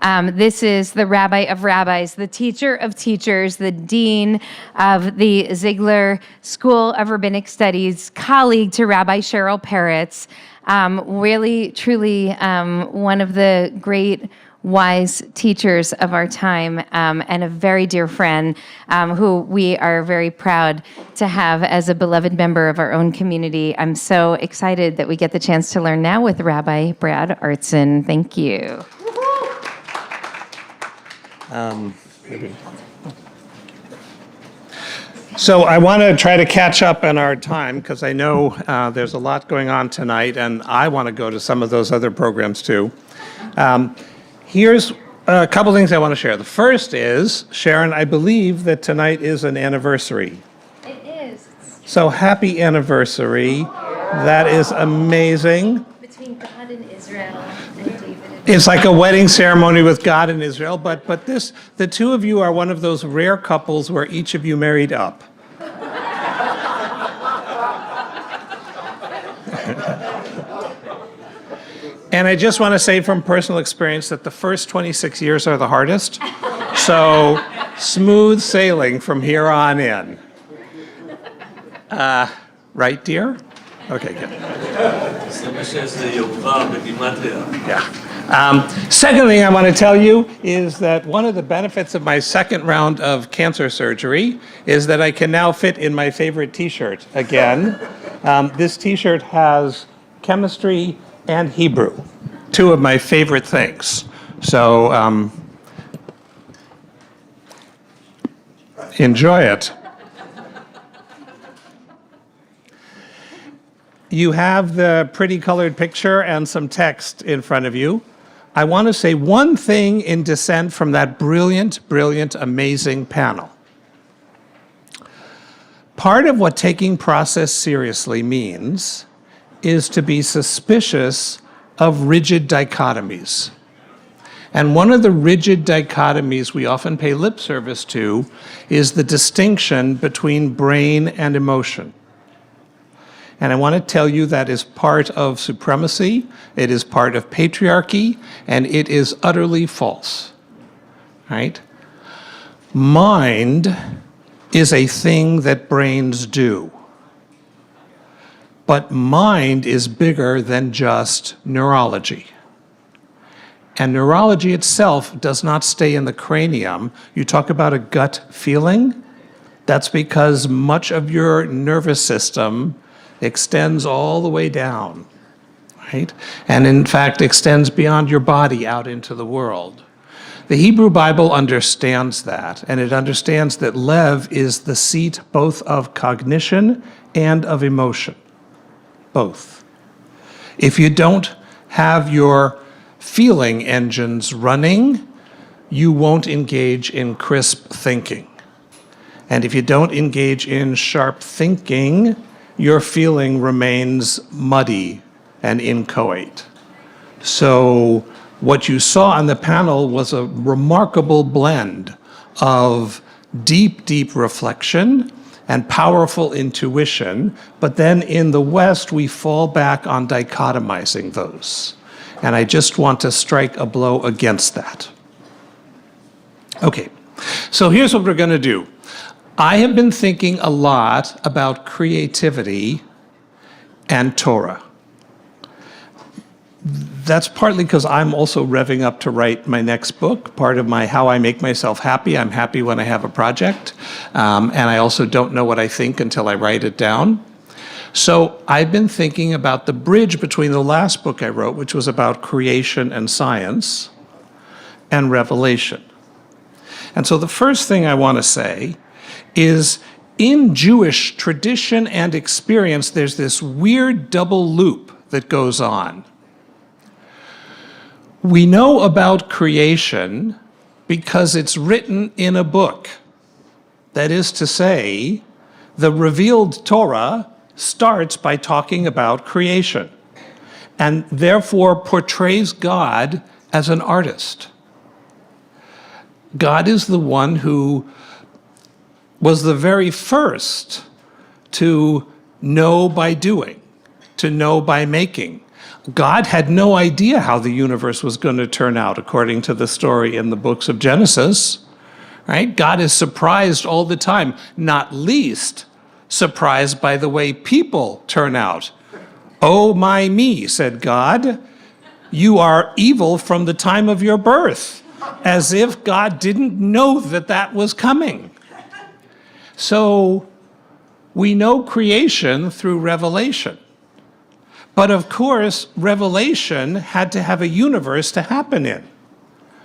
This is the Rabbi of Rabbis, the teacher of teachers, the dean of the Ziegler School of Rabbinic Studies, colleague to Rabbi Cheryl Peretz, really, truly one of the great wise teachers of our time, and a very dear friend who we are very proud to have as a beloved member of our own community. I'm so excited that we get the chance to learn now with Rabbi Brad Artson. Thank you. So I want to try to catch up on our time because I know there's a lot going on tonight, and I want to go to some of those other programs too. Here's a couple things I want to share. The first is, Sharon, I believe that tonight is an anniversary. It is. So happy anniversary. That is amazing. Between God and Israel and David. It's like a wedding ceremony with God and Israel, but the two of you are one of those rare couples where each of you married up. And I just want to say from personal experience that the first 26 years are the hardest. So smooth sailing from here on in. Right, dear? Okay, good. Yeah. Second thing I want to tell you is that one of the benefits of my second round of cancer surgery is that I can now fit in my favorite T-shirt again. This T-shirt has chemistry and Hebrew, two of my favorite things. So enjoy it. You have the pretty colored picture and some text in front of you. I want to say one thing in dissent from that brilliant, amazing panel. Part of what taking process seriously means is to be suspicious of rigid dichotomies. And one of the rigid dichotomies we often pay lip service to is the distinction between brain and emotion. And I want to tell you that is part of supremacy, it is part of patriarchy, and it is utterly false, right? Mind is a thing that brains do. But mind is bigger than just neurology. And neurology itself does not stay in the cranium. You talk about a gut feeling, that's because much of your nervous system extends all the way down, right? And in fact extends beyond your body out into the world. The Hebrew Bible understands that, and it understands that Lev is the seat both of cognition and of emotion. Both. If you don't have your feeling engines running, you won't engage in crisp thinking. And if you don't engage in sharp thinking, your feeling remains muddy and inchoate. So what you saw on the panel was a remarkable blend of deep reflection and powerful intuition, but then in the West, we fall back on dichotomizing those. And I just want to strike a blow against that. Okay, so here's what we're going to do. I have been thinking a lot about creativity and Torah. That's partly because I'm also revving up to write my next book. Part of my how I make myself happy, I'm happy when I have a project. And I also don't know what I think until I write it down. So I've been thinking about the bridge between the last book I wrote, which was about creation and science, and revelation. And so the first thing I want to say is in Jewish tradition and experience, there's this weird double loop that goes on. We know about creation because it's written in a book. That is to say, the revealed Torah starts by talking about creation and therefore portrays God as an artist. God is the one who was the very first to know by doing, to know by making. God had no idea how the universe was going to turn out, according to the story in the books of Genesis. Right? God is surprised all the time, not least surprised by the way people turn out. "Oh my me," said God, "you are evil from the time of your birth," as if God didn't know that that was coming. So we know creation through revelation. But of course, revelation had to have a universe to happen in.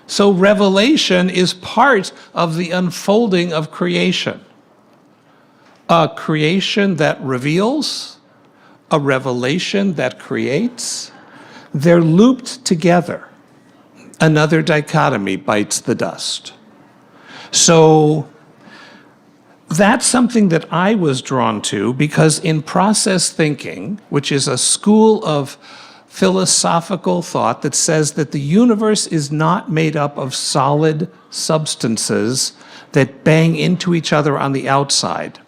So revelation is part of the unfolding of creation. A creation that reveals, a revelation that creates, they're looped together. Another dichotomy bites the dust. So that's something that I was drawn to because in process thinking, which is a school of philosophical thought that says that the universe is not made up of solid substances that bang into each other on the outside.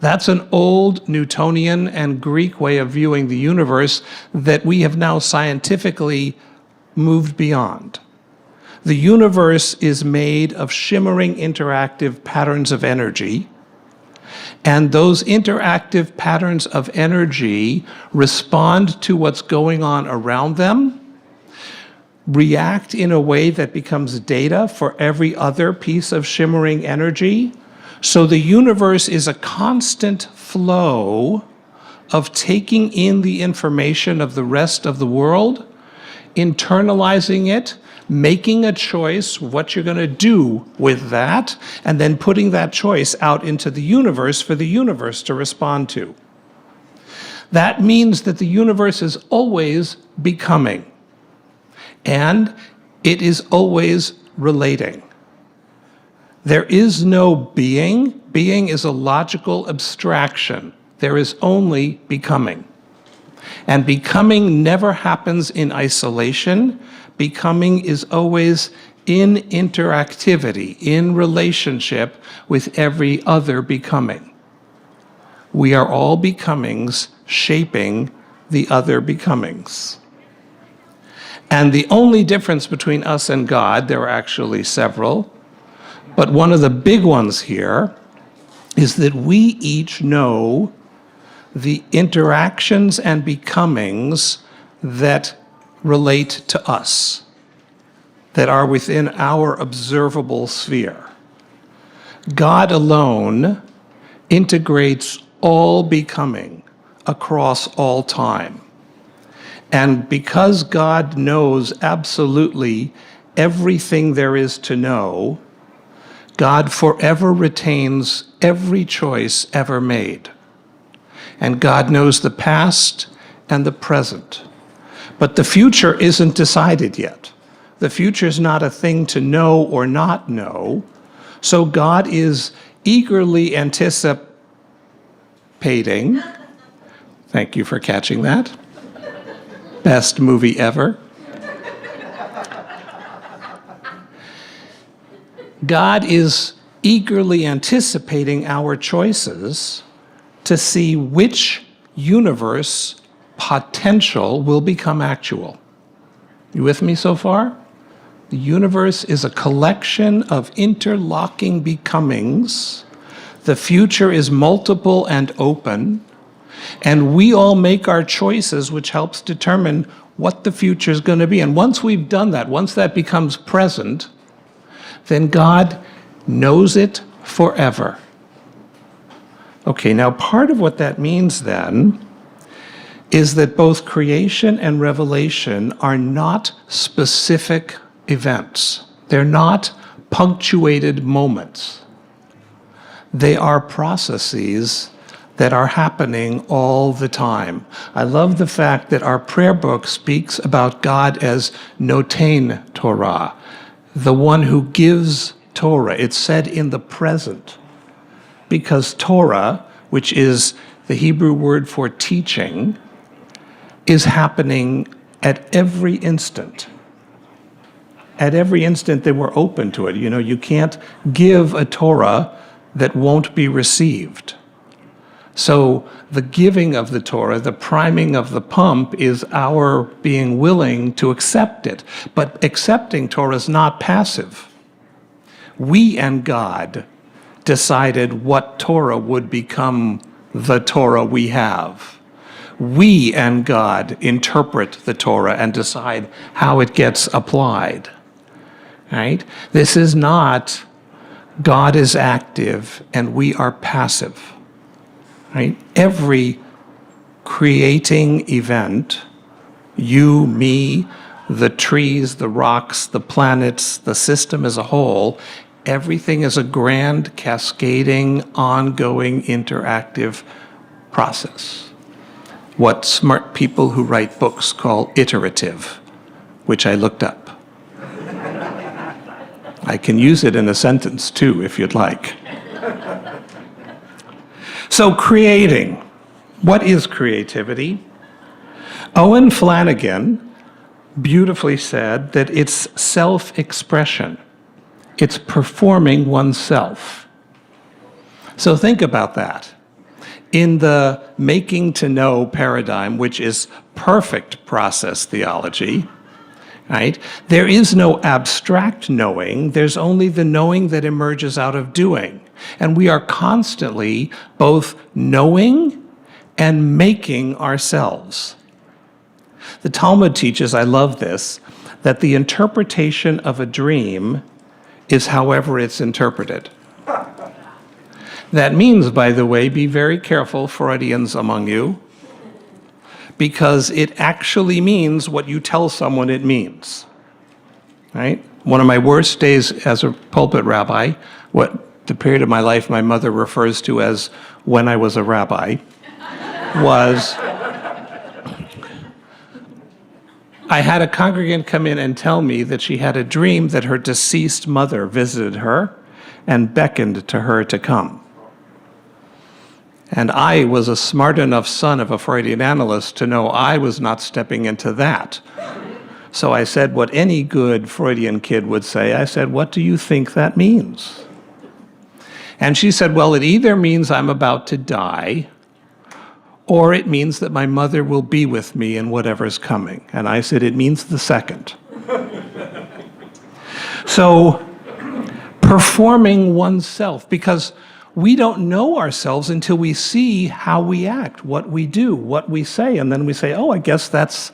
That's an old Newtonian and Greek way of viewing the universe that we have now scientifically moved beyond. The universe is made of shimmering interactive patterns of energy, and those interactive patterns of energy respond to what's going on around them, react in a way that becomes data for every other piece of shimmering energy. So the universe is a constant flow of taking in the information of the rest of the world, internalizing it, making a choice what you're going to do with that, and then putting that choice out into the universe for the universe to respond to. That means that the universe is always becoming, and it is always relating. There is no being. Being is a logical abstraction. There is only becoming. And becoming never happens in isolation. Becoming is always in interactivity, in relationship with every other becoming. We are all becomings shaping the other becomings. And the only difference between us and God, there are actually several, but one of the big ones here is that we each know the interactions and becomings that relate to us, that are within our observable sphere. God alone integrates all becoming across all time. And because God knows absolutely everything there is to know, God forever retains every choice ever made. And God knows the past and the present. But the future isn't decided yet. The future is not a thing to know or not know. So God is eagerly anticipating. Thank you for catching that. Best movie ever. God is eagerly anticipating our choices to see which universe potential will become actual. You with me so far? The universe is a collection of interlocking becomings. The future is multiple and open, and we all make our choices, which helps determine what the future is going to be. And once we've done that, once that becomes present, then God knows it forever. Okay, now part of what that means then is that both creation and revelation are not specific events. They're not punctuated moments. They are processes that are happening all the time. I love the fact that our prayer book speaks about God as Noten Torah, the one who gives Torah. It's said in the present, because Torah, which is the Hebrew word for teaching, is happening at every instant. At every instant that we're open to it. You know, you can't give a Torah that won't be received. So the giving of the Torah, the priming of the pump, is our being willing to accept it. But accepting Torah is not passive. We and God decided what Torah would become the Torah we have. We and God interpret the Torah and decide how it gets applied. Right? This is not God is active and we are passive. Right? Every creating event, you, me, the trees, the rocks, the planets, the system as a whole, everything is a grand, cascading, ongoing, interactive process. What smart people who write books call iterative, which I looked up. I can use it in a sentence too, if you'd like. So creating. What is creativity? Owen Flanagan beautifully said that it's self-expression. It's performing oneself. So think about that. In the making to know paradigm, which is perfect process theology, right? There is no abstract knowing, there's only the knowing that emerges out of doing. And we are constantly both knowing and making ourselves. The Talmud teaches, I love this, that the interpretation of a dream is however it's interpreted. That means, by the way, be very careful, Freudians among you, because it actually means what you tell someone it means, right? One of my worst days as a pulpit rabbi, what the period of my life my mother refers to as when I was a rabbi, was I had a congregant come in and tell me that she had a dream that her deceased mother visited her and beckoned to her to come. And I was a smart enough son of a Freudian analyst to know I was not stepping into that. So I said what any good Freudian kid would say. I said, "What do you think that means?" And she said, "Well, it either means I'm about to die, or it means that my mother will be with me in whatever's coming." And I said, "It means the second." So performing oneself, because we don't know ourselves until we see how we act, what we do, what we say, and then we say, "Oh, I guess that's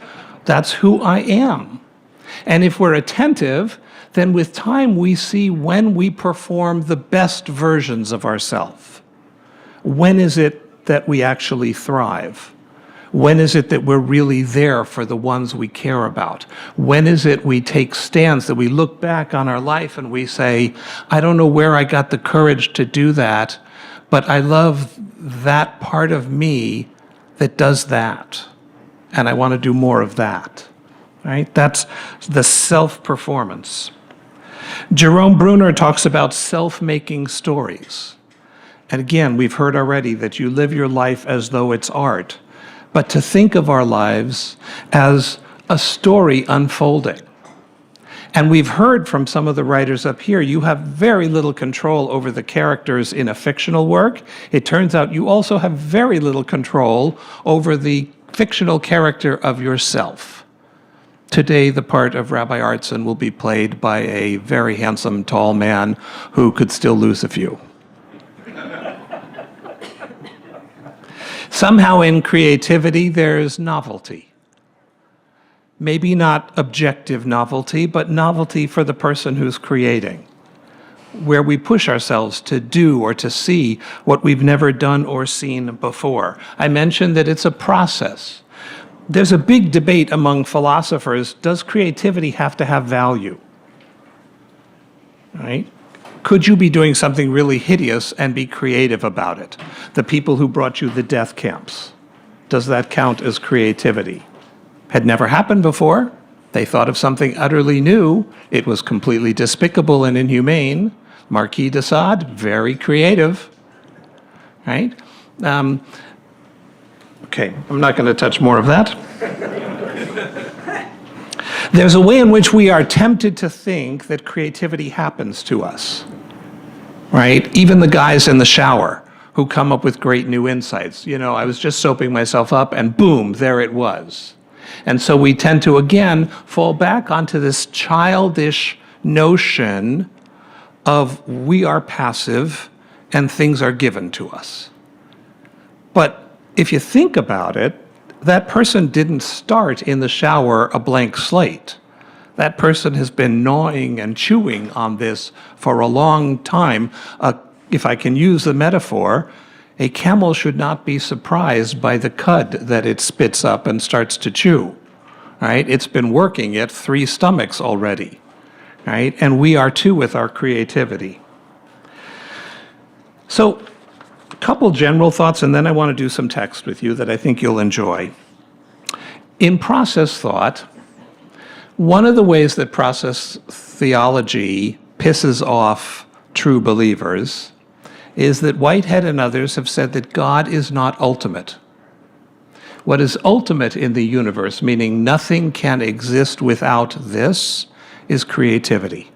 who I am." And if we're attentive, then with time we see when we perform the best versions of ourselves. When is it that we actually thrive? When is it that we're really there for the ones we care about? When is it we take stands, that we look back on our life and we say, "I don't know where I got the courage to do that, but I love that part of me that does that, and I want to do more of that." Right? That's the self-performance. Jerome Bruner talks about self-making stories. And again, we've heard already that you live your life as though it's art. But to think of our lives as a story unfolding. And we've heard from some of the writers up here, you have very little control over the characters in a fictional work. It turns out you also have very little control over the fictional character of yourself. Today, the part of Rabbi Artson will be played by a very handsome, tall man who could still lose a few. Somehow in creativity, there's novelty. Maybe not objective novelty, but novelty for the person who's creating, where we push ourselves to do or to see what we've never done or seen before. I mentioned that it's a process. There's a big debate among philosophers, does creativity have to have value? Right? Could you be doing something really hideous and be creative about it? The people who brought you the death camps, does that count as creativity? Had never happened before. They thought of something utterly new. It was completely despicable and inhumane. Marquis de Sade, very creative, right? Okay, I'm not going to touch more of that. There's a way in which we are tempted to think that creativity happens to us, right? Even the guys in the shower who come up with great new insights. I was just soaping myself up and boom, there it was. And so we tend to, again, fall back onto this childish notion of we are passive and things are given to us. But if you think about it, that person didn't start in the shower a blank slate. That person has been gnawing and chewing on this for a long time. If I can use the metaphor, a camel should not be surprised by the cud that it spits up and starts to chew. Right? It's been working at 3 stomachs already. Right? And we are too with our creativity. So, a couple general thoughts, and then I want to do some text with you that I think you'll enjoy. In process thought, one of the ways that process theology pisses off true believers is that Whitehead and others have said that God is not ultimate. What is ultimate in the universe, meaning nothing can exist without this, is creativity.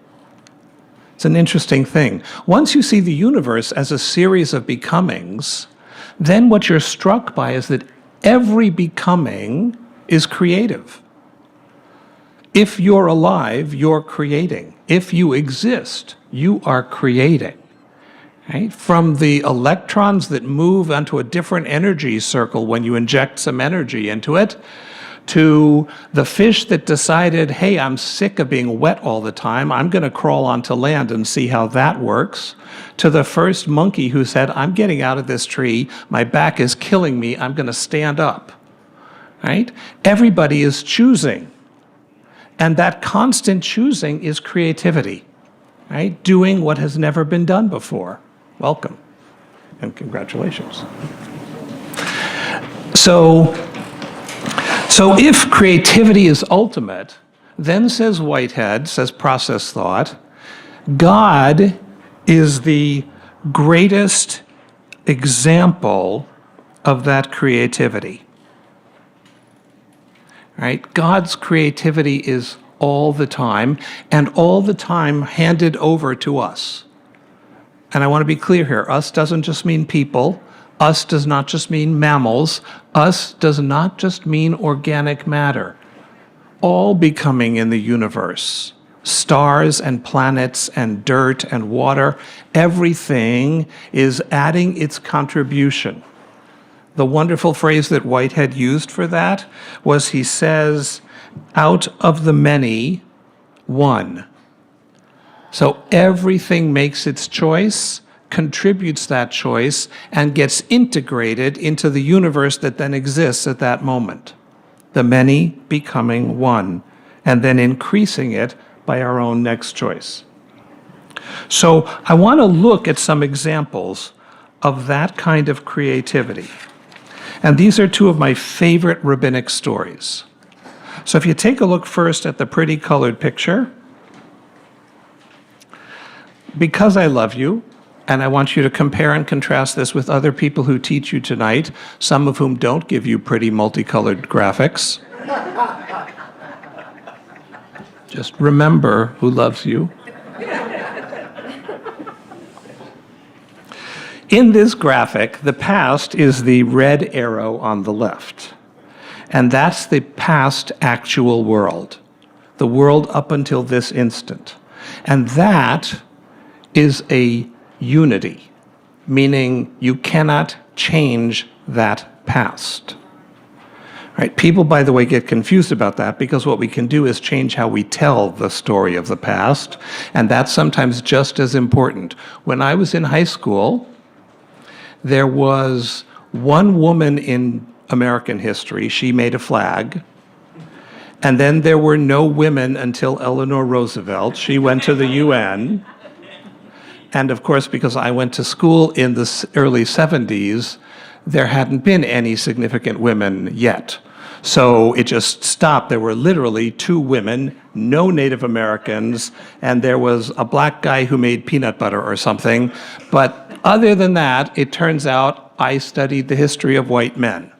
It's an interesting thing. Once you see the universe as a series of becomings, then what you're struck by is that every becoming is creative. If you're alive, you're creating. If you exist, you are creating. Right? From the electrons that move onto a different energy circle when you inject some energy into it, to the fish that decided, hey, I'm sick of being wet all the time, I'm going to crawl onto land and see how that works, to the first monkey who said, I'm getting out of this tree, my back is killing me, I'm going to stand up. Right? Everybody is choosing. And that constant choosing is creativity. Right? Doing what has never been done before. Welcome and congratulations. So if creativity is ultimate, then says Whitehead, says process thought, God is the greatest example of that creativity. Right? God's creativity is all the time, and all the time handed over to us. And I want to be clear here, us doesn't just mean people, us does not just mean mammals, us does not just mean organic matter. All becoming in the universe, stars and planets and dirt and water, everything is adding its contribution. The wonderful phrase that Whitehead used for that was, he says, out of the many, one. So everything makes its choice, contributes that choice, and gets integrated into the universe that then exists at that moment. The many becoming one, and then increasing it by our own next choice. So I want to look at some examples of that kind of creativity. And these are 2 of my favorite rabbinic stories. So if you take a look first at the pretty colored picture, because I love you, and I want you to compare and contrast this with other people who teach you tonight, some of whom don't give you pretty multicolored graphics. Just remember who loves you. In this graphic, the past is the red arrow on the left. And that's the past actual world, the world up until this instant. And that is a unity, meaning you cannot change that past. Right? People, by the way, get confused about that because what we can do is change how we tell the story of the past, and that's sometimes just as important. When I was in high school, there was one woman in American history, she made a flag, and then there were no women until Eleanor Roosevelt. She went to the UN. And of course, because I went to school in the early 70s, there hadn't been any significant women yet. So it just stopped. There were literally 2 women, no Native Americans, and there was a black guy who made peanut butter or something. But other than that, it turns out I studied the history of white men.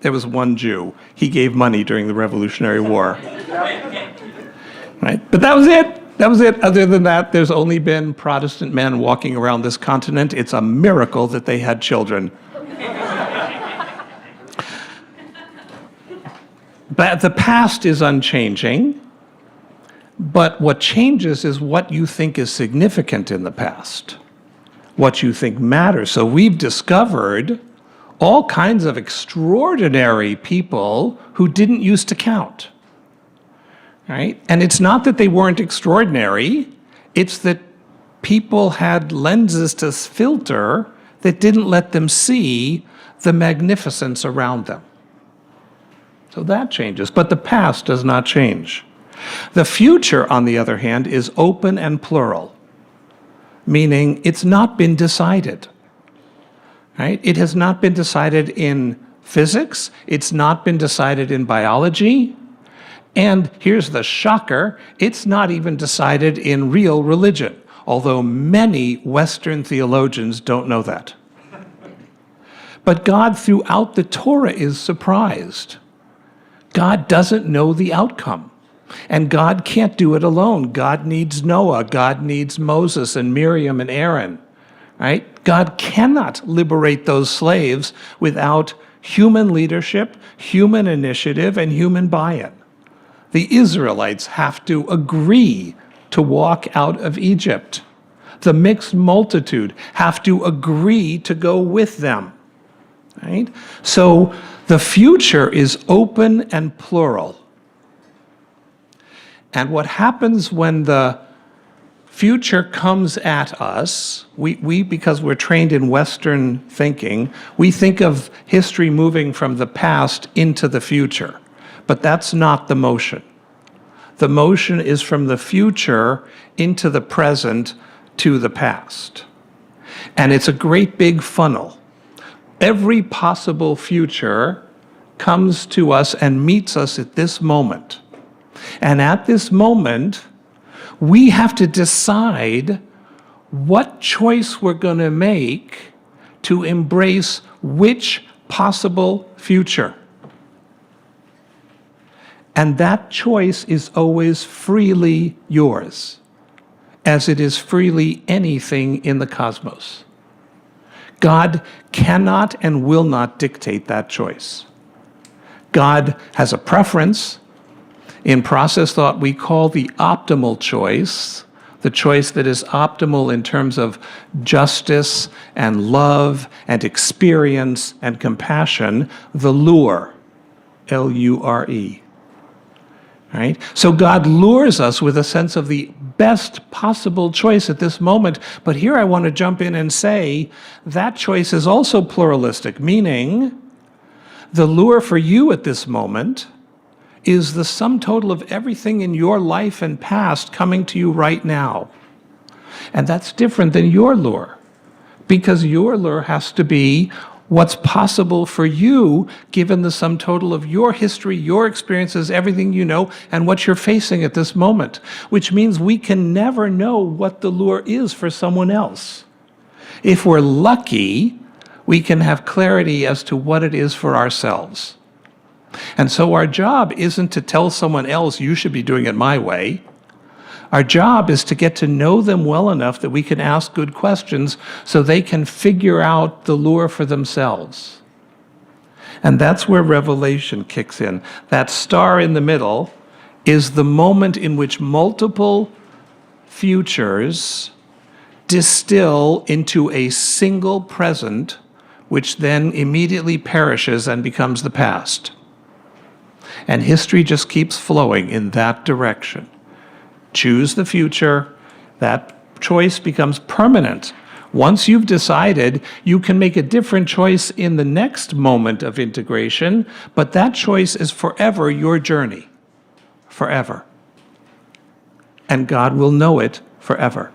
There was one Jew. He gave money during the Revolutionary War. Right? But that was it. That was it. Other than that, there's only been Protestant men walking around this continent. It's a miracle that they had children. But the past is unchanging, but what changes is what you think is significant in the past, what you think matters. So we've discovered all kinds of extraordinary people who didn't used to count, right? And it's not that they weren't extraordinary, it's that people had lenses to filter that didn't let them see the magnificence around them. So that changes, but the past does not change. The future, on the other hand, is open and plural, meaning it's not been decided, right? It has not been decided in physics, it's not been decided in biology, and here's the shocker, it's not even decided in real religion, although many Western theologians don't know that. But God, throughout the Torah, is surprised. God doesn't know the outcome. And God can't do it alone. God needs Noah. God needs Moses and Miriam and Aaron, right? God cannot liberate those slaves without human leadership, human initiative, and human buy-in. The Israelites have to agree to walk out of Egypt. The mixed multitude have to agree to go with them, right? So the future is open and plural. And what happens when the future comes at us, we because we're trained in Western thinking, we think of history moving from the past into the future. But that's not the motion. The motion is from the future into the present to the past. And it's a great big funnel. Every possible future comes to us and meets us at this moment. And at this moment, we have to decide what choice we're going to make to embrace which possible future. And that choice is always freely yours, as it is freely anything in the cosmos. God cannot and will not dictate that choice. God has a preference. In process thought, we call the optimal choice, the choice that is optimal in terms of justice and love and experience and compassion, the lure, L-U-R-E. Right? So God lures us with a sense of the best possible choice at this moment. But here I want to jump in and say that choice is also pluralistic, meaning the lure for you at this moment is the sum total of everything in your life and past coming to you right now. And that's different than your lure, because your lure has to be what's possible for you given the sum total of your history, your experiences, everything you know, and what you're facing at this moment, which means we can never know what the lure is for someone else. If we're lucky, we can have clarity as to what it is for ourselves. And so our job isn't to tell someone else, you should be doing it my way. Our job is to get to know them well enough that we can ask good questions so they can figure out the lure for themselves. And that's where revelation kicks in. That star in the middle is the moment in which multiple futures distill into a single present, which then immediately perishes and becomes the past. And history just keeps flowing in that direction. Choose the future, that choice becomes permanent. Once you've decided, you can make a different choice in the next moment of integration, but that choice is forever your journey, forever. And God will know it forever.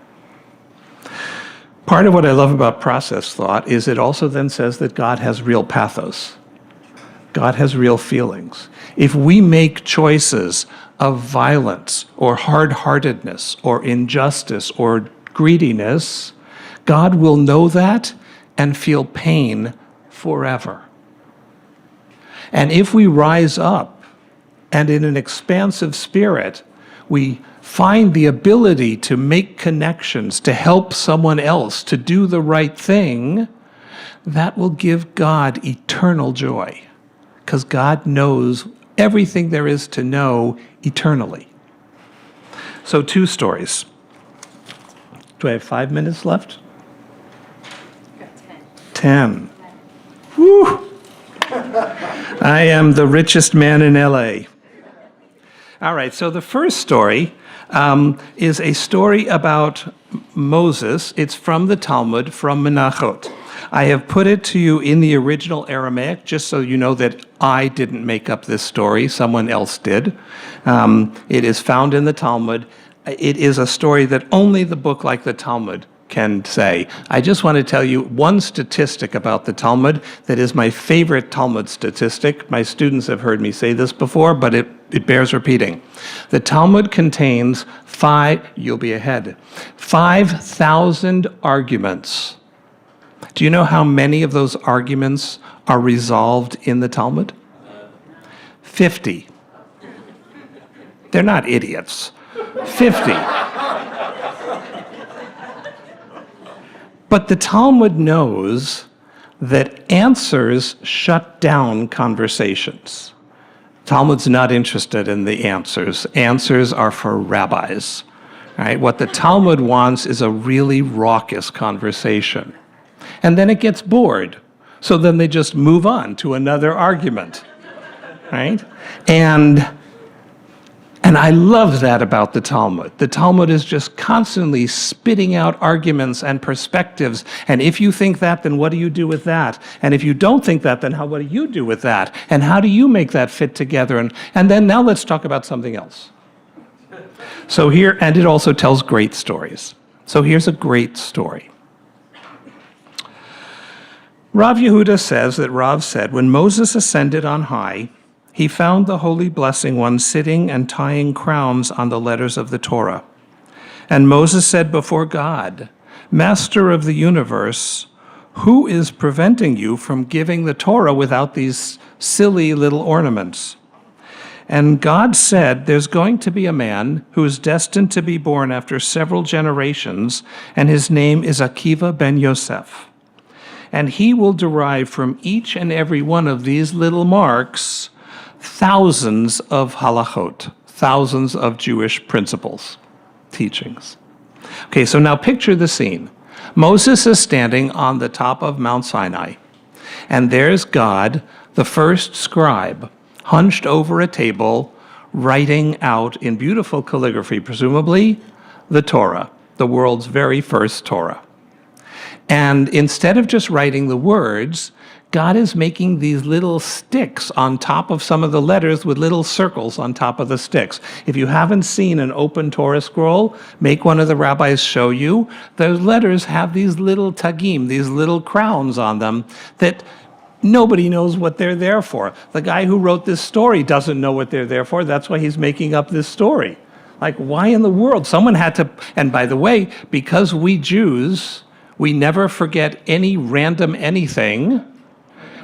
Part of what I love about process thought is it also then says that God has real pathos. God has real feelings. If we make choices of violence or hard-heartedness or injustice or greediness, God will know that and feel pain forever. And if we rise up and in an expansive spirit, we find the ability to make connections, to help someone else, to do the right thing, that will give God eternal joy, because God knows everything there is to know eternally. So 2 stories. Do I have 5 minutes left? 10. Woo! I am the richest man in LA. All right, so the first story is a story about Moses. It's from the Talmud, from Menachot. I have put it to you in the original Aramaic, just so you know that I didn't make up this story, someone else did. It is found in the Talmud. It is a story that only the book like the Talmud can say. I just want to tell you one statistic about the Talmud that is my favorite Talmud statistic. My students have heard me say this before, but it bears repeating. The Talmud contains 5,000 arguments. Do you know how many of those arguments are resolved in the Talmud? 50. They're not idiots. 50. But the Talmud knows that answers shut down conversations. Talmud's not interested in the answers. Answers are for rabbis. Right? What the Talmud wants is a really raucous conversation. And then it gets bored. So then they just move on to another argument. Right? And I love that about the Talmud. The Talmud is just constantly spitting out arguments and perspectives. And if you think that, then what do you do with that? And if you don't think that, then what do you do with that? And how do you make that fit together? And then now let's talk about something else. So here, and it also tells great stories. So here's a great story. Rav Yehuda says that Rav said, when Moses ascended on high, he found the Holy Blessing One sitting and tying crowns on the letters of the Torah. And Moses said before God, Master of the universe, who is preventing you from giving the Torah without these silly little ornaments? And God said, there's going to be a man who is destined to be born after several generations, and his name is Akiva ben Yosef. And he will derive from each and every one of these little marks thousands of halachot, thousands of Jewish principles, teachings. Okay, so now picture the scene. Moses is standing on the top of Mount Sinai, and there's God, the first scribe, hunched over a table, writing out in beautiful calligraphy, presumably, the Torah, the world's very first Torah. And instead of just writing the words, God is making these little sticks on top of some of the letters with little circles on top of the sticks. If you haven't seen an open Torah scroll, make one of the rabbis show you. Those letters have these little tagim, these little crowns on them that nobody knows what they're there for. The guy who wrote this story doesn't know what they're there for. That's why he's making up this story. Like, why in the world? Someone had to, and by the way, because we Jews, we never forget any random anything.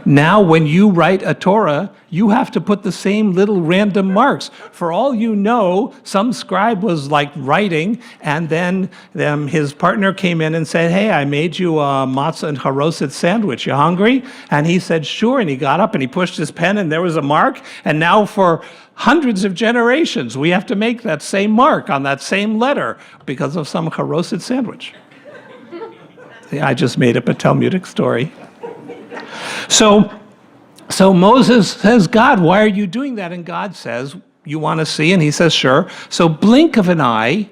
Now, when you write a Torah, you have to put the same little random marks. For all you know, some scribe was like writing, and then his partner came in and said, hey, I made you a matzah and haroset sandwich. You hungry? And he said, sure. And he got up and he pushed his pen, and there was a mark. And now for hundreds of generations, we have to make that same mark on that same letter because of some haroset sandwich. I just made up a Talmudic story. So Moses says, God, why are you doing that? And God says, you want to see? And he says, sure. So blink of an eye,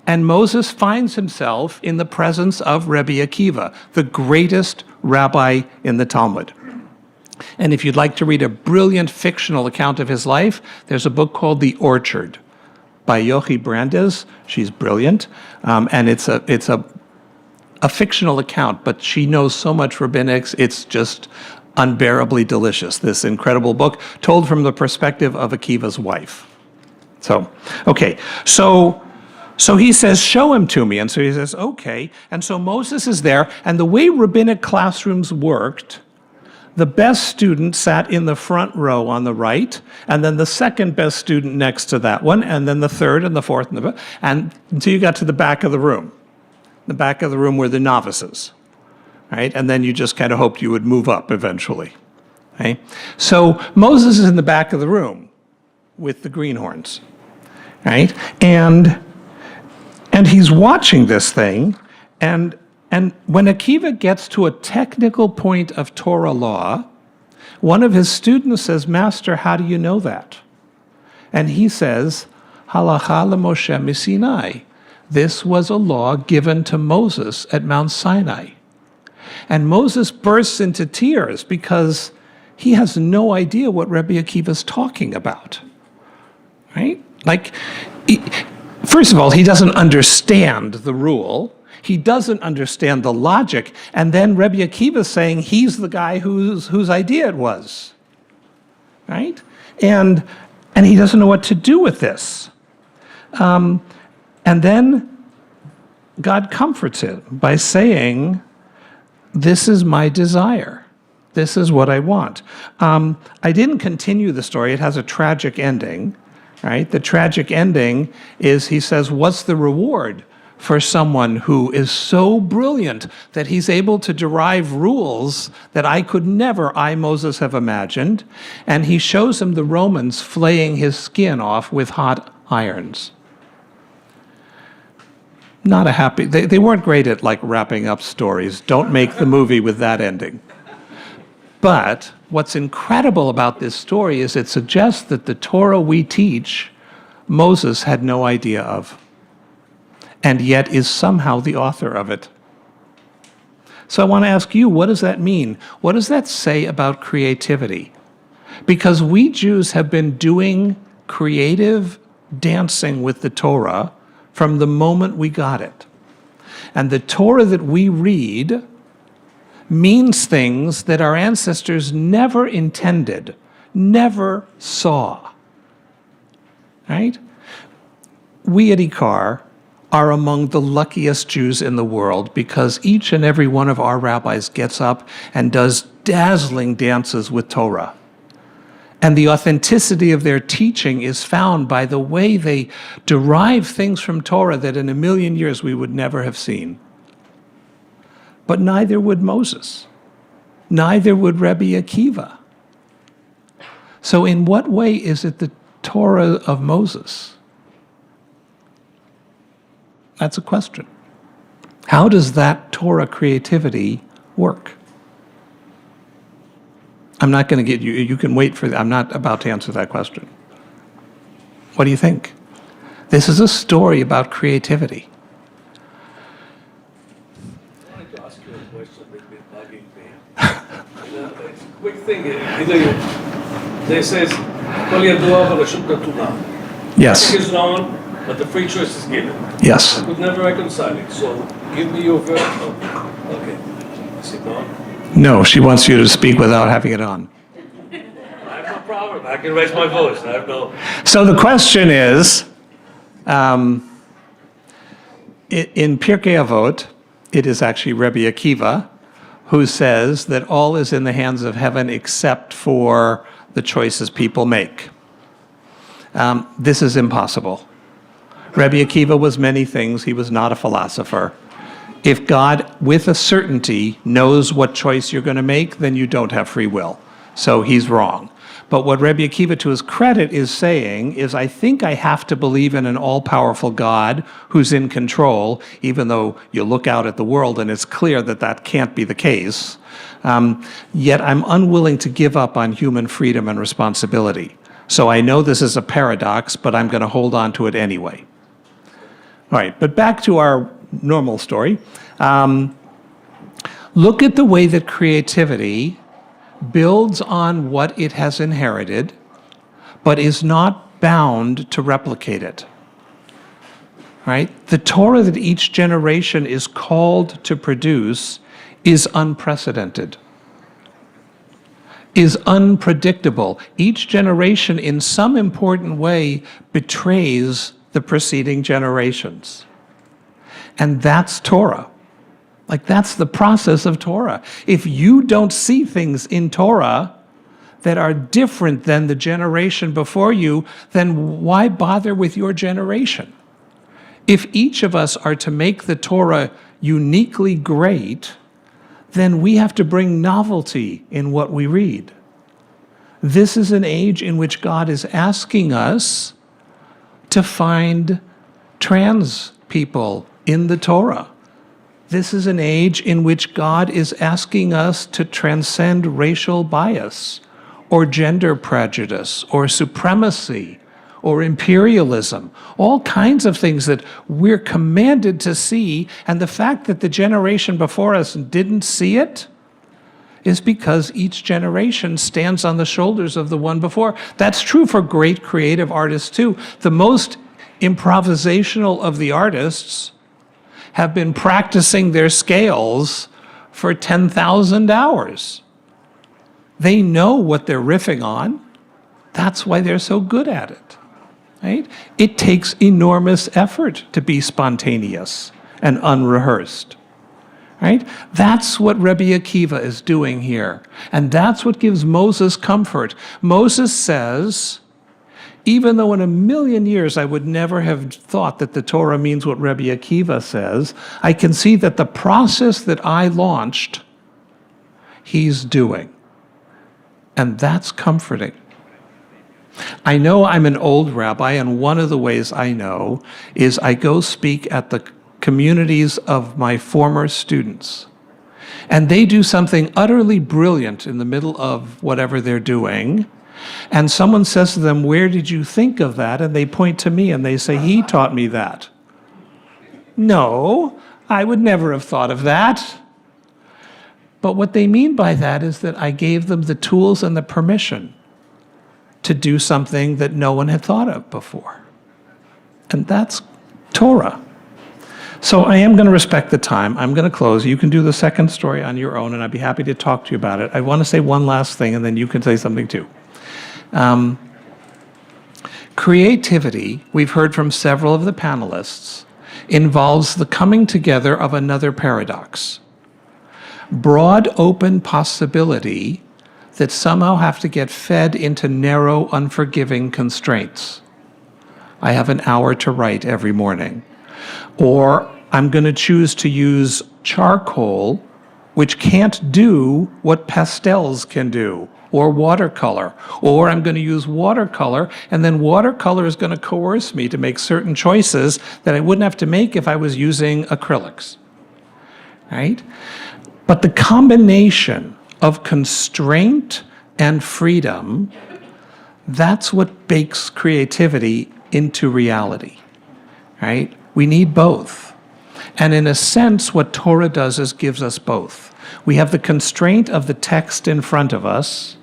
and Moses finds himself in the presence of Rabbi Akiva, the greatest rabbi in the Talmud. And if you'd like to read a brilliant fictional account of his life, there's a book called The Orchard by Yochi Brandes. She's brilliant. And it's a fictional account, but she knows so much rabbinics, it's just unbearably delicious. This incredible book told from the perspective of Akiva's wife. So he says, show him to me. And so he says, okay. And so Moses is there, and the way rabbinic classrooms worked, the best student sat in the front row on the right, and then the second best student next to that one, and then the third and the fourth, and until you got to the back of the room. The back of the room were the novices, right? And then you just kind of hoped you would move up eventually, right? So Moses is in the back of the room with the greenhorns, right? And he's watching this thing, and when Akiva gets to a technical point of Torah law, one of his students says, "Master, how do you know that?" And he says, "Halacha leMoshe miSinai." This was a law given to Moses at Mount Sinai. And Moses bursts into tears because he has no idea what Rabbi Akiva is talking about, right? First of all, he doesn't understand the rule. He doesn't understand the logic. And then Rabbi Akiva is saying he's the guy whose idea it was, right? And he doesn't know what to do with this. And then God comforts him by saying, "This is my desire. This is what I want." I didn't continue the story. It has a tragic ending, right? The tragic ending is he says, "What's the reward for someone who is so brilliant that he's able to derive rules that I could never, Moses, have imagined?" And he shows him the Romans flaying his skin off with hot irons. Not a happy, they weren't great at wrapping up stories. Don't make the movie with that ending. But what's incredible about this story is it suggests that the Torah we teach, Moses had no idea of, and yet is somehow the author of it. So I want to ask you, what does that mean? What does that say about creativity? Because we Jews have been doing creative dancing with the Torah from the moment we got it. And the Torah that we read means things that our ancestors never intended, never saw, right? We at Ikar are among the luckiest Jews in the world because each and every one of our rabbis gets up and does dazzling dances with Torah. And the authenticity of their teaching is found by the way they derive things from Torah that in a million years we would never have seen. But neither would Moses. Neither would Rabbi Akiva. So in what way is it the Torah of Moses? That's a question. How does that Torah creativity work? I'm not going to get you, you can wait for that. I'm not about to answer that question. What do you think? This is a story about creativity. I wanted to ask you a question that's been bugging me. It's a quick thing. They says, "Kol yadua v'rashut natuna." Yes. Nothing is known, but the free choice is given. Yes. I could never reconcile it. So give me your version. Okay. Is it on? No, she wants you to speak without having it on. I have no problem. I can raise my voice. I have no. So the question is, in Pirkei Avot, it is actually Rabbi Akiva who says that all is in the hands of heaven except for the choices people make. This is impossible. Rabbi Akiva was many things. He was not a philosopher. If God, with a certainty, knows what choice you're going to make, then you don't have free will. So he's wrong. But what Rabbi Akiva, to his credit, is saying is, I think I have to believe in an all-powerful God who's in control, even though you look out at the world and it's clear that that can't be the case. Yet I'm unwilling to give up on human freedom and responsibility. So I know this is a paradox, but I'm going to hold on to it anyway. All right, but back to our normal story. Look at the way that creativity builds on what it has inherited, but is not bound to replicate it. Right? The Torah that each generation is called to produce is unprecedented, is unpredictable. Each generation, in some important way, betrays the preceding generations. And that's Torah. Like, that's the process of Torah. If you don't see things in Torah that are different than the generation before you, then why bother with your generation? If each of us are to make the Torah uniquely great, then we have to bring novelty in what we read. This is an age in which God is asking us to find trans people in the Torah. This is an age in which God is asking us to transcend racial bias or gender prejudice or supremacy or imperialism, all kinds of things that we're commanded to see, and the fact that the generation before us didn't see it is because each generation stands on the shoulders of the one before. That's true for great creative artists too. The most improvisational of the artists have been practicing their scales for 10,000 hours. They know what they're riffing on. That's why they're so good at it. Right? It takes enormous effort to be spontaneous and unrehearsed. Right? That's what Rabbi Akiva is doing here. And that's what gives Moses comfort. Moses says, even though in a million years I would never have thought that the Torah means what Rabbi Akiva says, I can see that the process that I launched, he's doing. And that's comforting. I know I'm an old rabbi, and one of the ways I know is I go speak at the communities of my former students. And they do something utterly brilliant in the middle of whatever they're doing. And someone says to them, "Where did you think of that?" And they point to me and they say, "He taught me that." No, I would never have thought of that. But what they mean by that is that I gave them the tools and the permission to do something that no one had thought of before. And that's Torah. So I am going to respect the time. I'm going to close. You can do the second story on your own, and I'd be happy to talk to you about it. I want to say one last thing, and then you can say something too. Creativity, we've heard from several of the panelists, involves the coming together of another paradox. Broad open possibility that somehow have to get fed into narrow, unforgiving constraints. I have an hour to write every morning. Or I'm going to choose to use charcoal, which can't do what pastels can do, or watercolor. Or I'm going to use watercolor, and then watercolor is going to coerce me to make certain choices that I wouldn't have to make if I was using acrylics. Right? But the combination of constraint and freedom, that's what bakes creativity into reality, right? We need both. And in a sense, what Torah does is gives us both. We have the constraint of the text in front of us,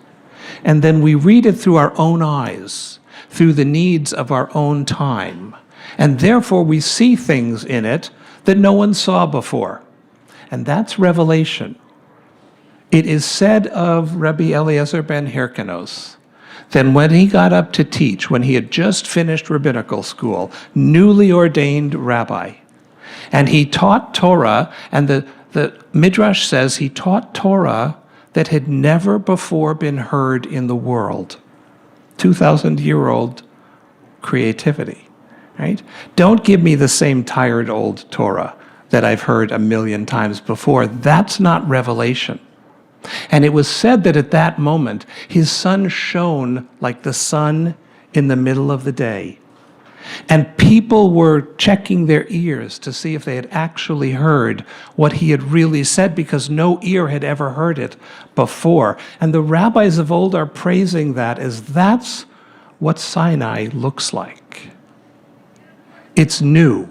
and then we read it through our own eyes, through the needs of our own time. And therefore, we see things in it that no one saw before. And that's revelation. It is said of Rabbi Eliezer ben Hyrcanos that when he got up to teach, when he had just finished rabbinical school, newly ordained rabbi, and he taught Torah, and the Midrash says he taught Torah that had never before been heard in the world. 2,000-year-old creativity, right? Don't give me the same tired old Torah that I've heard a million times before. That's not revelation. And it was said that at that moment, his sun shone like the sun in the middle of the day. And people were checking their ears to see if they had actually heard what he had really said, because no ear had ever heard it before. And the rabbis of old are praising that as that's what Sinai looks like. It's new.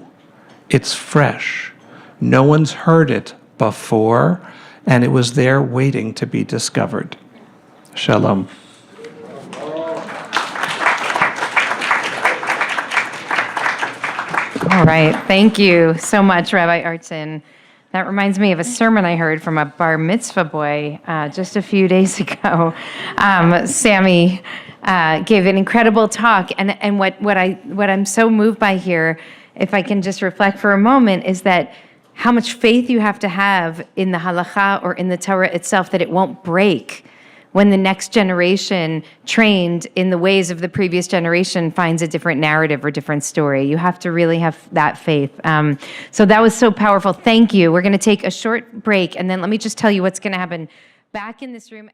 It's fresh. No one's heard it before, and it was there waiting to be discovered. Shalom. All right. Thank you so much, Rabbi Artson. That reminds me of a sermon I heard from a bar mitzvah boy just a few days ago. Sammy gave an incredible talk, and what I'm so moved by here, if I can just reflect for a moment, is that how much faith you have to have in the halacha or in the Torah itself that it won't break when the next generation trained in the ways of the previous generation finds a different narrative or different story. You have to really have that faith. So that was so powerful. Thank you. We're going to take a short break, and then let me just tell you what's going to happen back in this room.